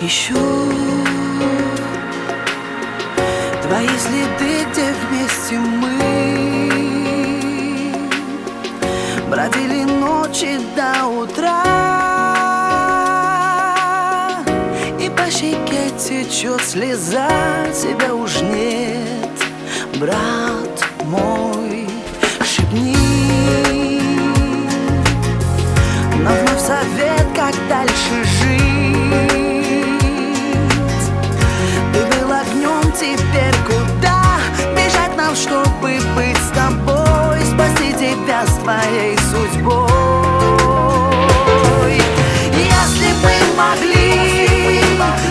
Ищу твои следы, где вместе мы бродили ночи до утра, и по щеке течет слеза. Тебя уж нет, брат мой, шепни, но вновь совет, как дальше жить. Теперь куда бежать нам, чтобы быть с тобой, спасти тебя с твоей судьбой? Если бы могли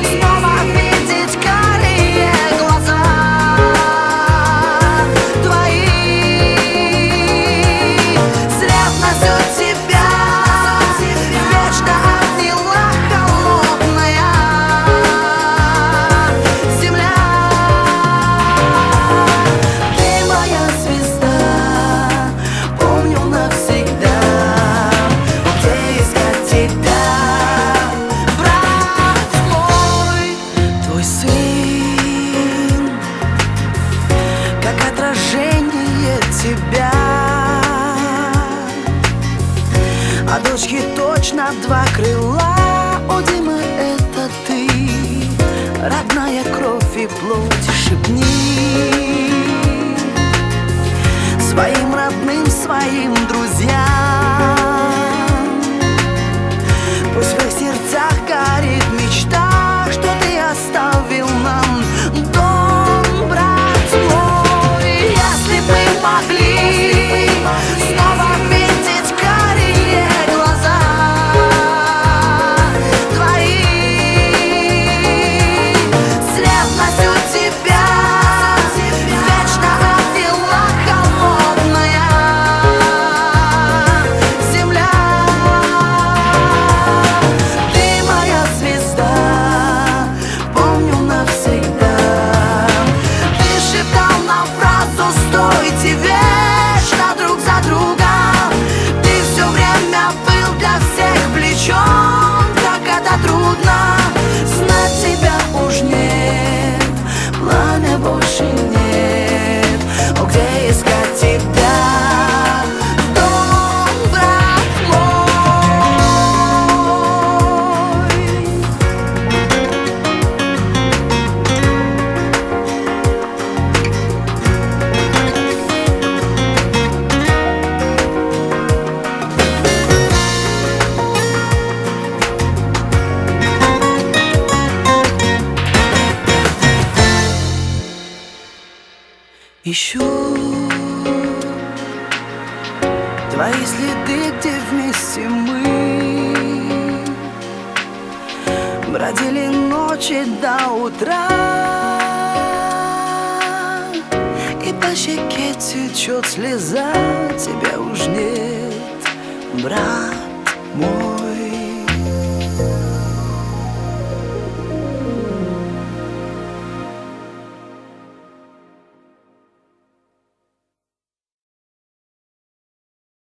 снова видеть карие глаза твои, свет несет тебя, вечно обняла холодная земля. А дочки точно два крыла. О, Дима, это ты, родная кровь и плоть. Шепни своим родным, своим друзьям, пусть в их сердцах горит мечта, что ты оставил нам дом, брат мой. Если бы могли снова видеть карие глаза твои, свет несет тебя, вечно обняла холодная земля. Ты моя звезда, помню навсегда. Ты шептал нам фразу «Стойте вечно друг за друга». Ты все время был для всех плечом, как это трудно знать тебя уж нет, пламя больше нет. О, где искать тебя, дом, брат мой? Ищу твои следы, где вместе мы бродили ночи до утра, и по щеке течет слеза. Тебя уж нет, брат мой.